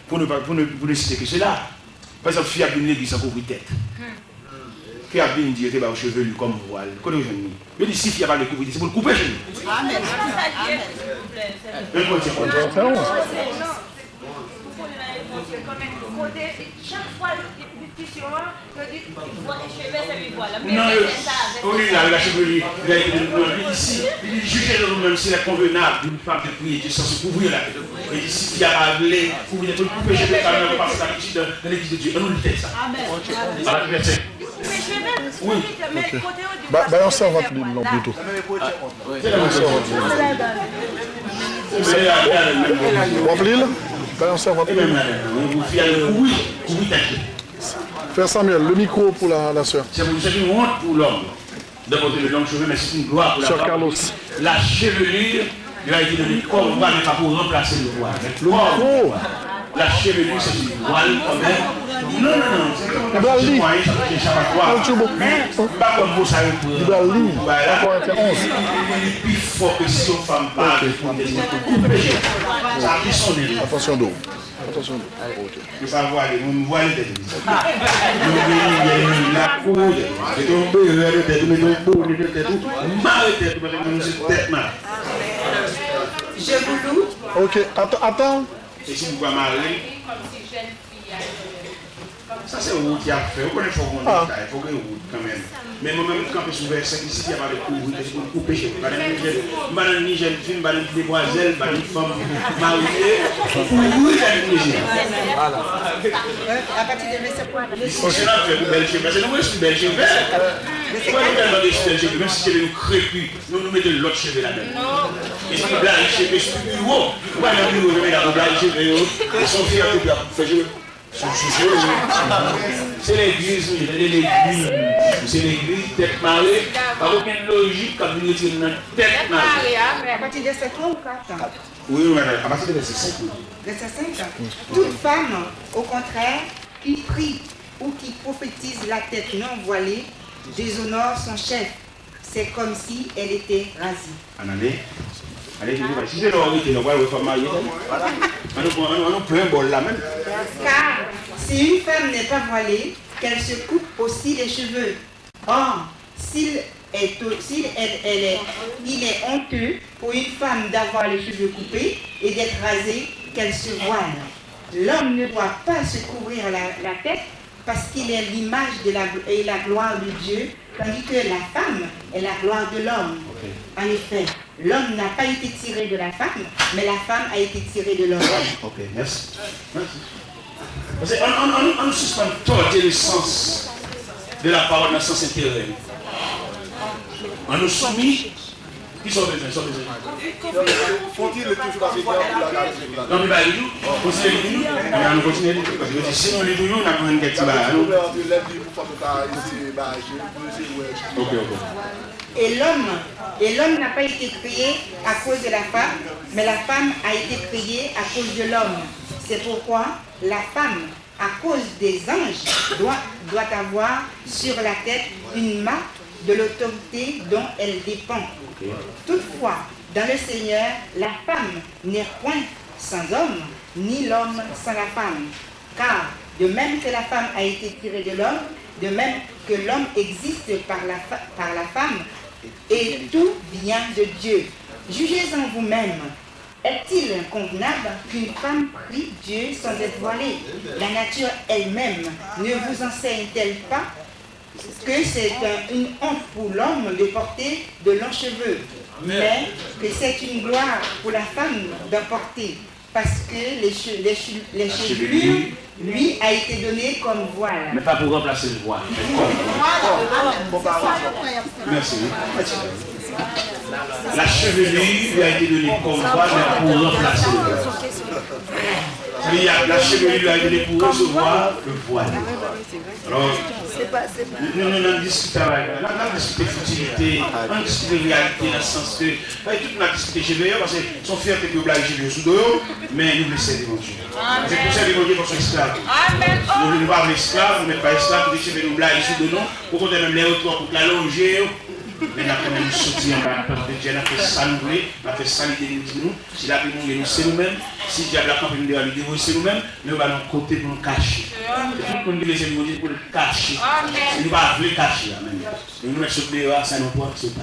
pour ne citer que cela. Par exemple, fille a bien l'église sans couvrir tête. Qui a bien dit que au chevelu comme voile. Connais je dis. Je dis si fille a pas de couvrir, c'est pour le couper chez nous. Amen. Chaque fois, discussion, je dis, voilà, je vais faire voilà. Non, on est là, la chevelure, ici, il dit, jugez nous-mêmes s'il est convenable d'une femme de prier, qui est censée couvrir la tête. Et ici, il y a parlé, couvrir les couper, je vais pas me passer dans l'église de Dieu. On nous dit ça. Amen. Oui. On s'en va plus long plutôt. Frère Samuel, le micro pour la soeur. C'est une honte pour l'homme de porter le long cheveu, mais c'est une gloire pour la femme. Carlos. La chevelure, il a été donné comme voile, mais pas pour remplacer le voile. Le micro. La chevelure, c'est une voile quand même. Non, c'est comme un échappatoire. Pas comme vous savez pour. Il doit lire. Encore un 11. Il est plus fort que si une femme parle. Ça a pris son nez. Attention d'eau. Attention d'eau. Je ne sais pas voir, vous me voyez les têtes. La coude, je tombe le tête, je tombe le tête, je tête mal. Je vous loue. Ok, attends. Et si vous voyez mal, ça c'est vous qui a fait. Vous connaissez mon détail, il faut que vous quand même. Mais moi-même, quand je suis verset ici, il y a pas de couvrir, il faut couper chez vous. Madame ni jeune fille, madame demoiselle, madame femme mariée, couvrir la Niger. À partir de verset quoi? C'est là que vous belle cheveux. Parce que nous, je suis belle cheveux. Pourquoi nous demandons des belles cheveux? Même si c'est nous crépus, nous mettons l'autre cheveux là-dedans. Et si nous blancs cheveux, je suis plus haut. Pourquoi nous mettons dans blancs cheveux? Ils sont fiers de faire cheveux. C'est l'église, c'est l'église tête marée, pas aucune logique comme nous disons dans tête marée. Mais à partir de verset 3 ou 4? Oui, madame, à partir de verset 5. Verset 5. Toute femme, au contraire, qui prie ou qui prophétise la tête non voilée, déshonore son chef. C'est comme si elle était rasée. Allez, si c'est l'oralité, on va le faire marier. On peut un bol là même. Car si une femme n'est pas voilée, qu'elle se coupe aussi les cheveux. Or, il est honteux pour une femme d'avoir les cheveux coupés et d'être rasée, qu'elle se voile. L'homme ne doit pas se couvrir la tête parce qu'il est l'image et la gloire de Dieu, tandis que la femme est la gloire de l'homme. Okay. En effet, l'homme n'a pas été tiré de la femme, mais la femme a été tirée de l'homme. Ok, merci. Parce qu'on suspend tout le sens de la parole dans le sens intérieur. On nous soumet. Qui sont besoin, Faut-il toujours passer dans non, mais bah, nous, on continue. Sinon, les deux, on a besoin de quelque chose. Ok. Et l'homme n'a pas été créé à cause de la femme, mais la femme a été créée à cause de l'homme. C'est pourquoi la femme, à cause des anges, doit avoir sur la tête une marque de l'autorité dont elle dépend. Okay. Toutefois, dans le Seigneur, la femme n'est point sans homme, ni l'homme sans la femme. Car de même que la femme a été tirée de l'homme, de même que l'homme existe par la femme, et tout vient de Dieu. Jugez-en vous-même. Est-il convenable qu'une femme prie Dieu sans être voilée? La nature elle-même ne vous enseigne-t-elle pas que c'est une honte pour l'homme de porter de longs cheveux, mais que c'est une gloire pour la femme d'en porter, parce que les chevelures, lui, a été donné comme voile. Mais pas pour remplacer le voile. Merci. La chevelure lui a été donnée comme voile, mais pour remplacer le voile. La chevelure lui a été donnée pour recevoir le voile. Alors, nous discutons futilité, on discute de réalité dans le sens que, tout a discuté chez eux, parce que son frère était obligé chez eux sous dos, mais nous laissons devant Dieu. C'est pour ça que nous disons qu'on soit esclaves. Nous ne sommes pas esclaves, nous ne sommes pas esclaves, nous laissons nous blaguer sous de nous, pour qu'on ait même les retours pour la longer. Mais nous avons même sorti en bas de Dieu, nous avons fait ça nous voulons, nous avons fait ça l'idée de nous. Si la vie nous c'est nous-mêmes, si Diable a campé nous l'idée c'est nous-mêmes, nous allons nous côté pour nous cacher. Tout le monde dit les ennemis pour nous cacher. Nous ne pouvons pas cacher. Nous mettons sur le dehors, ça nous porte, c'est pas.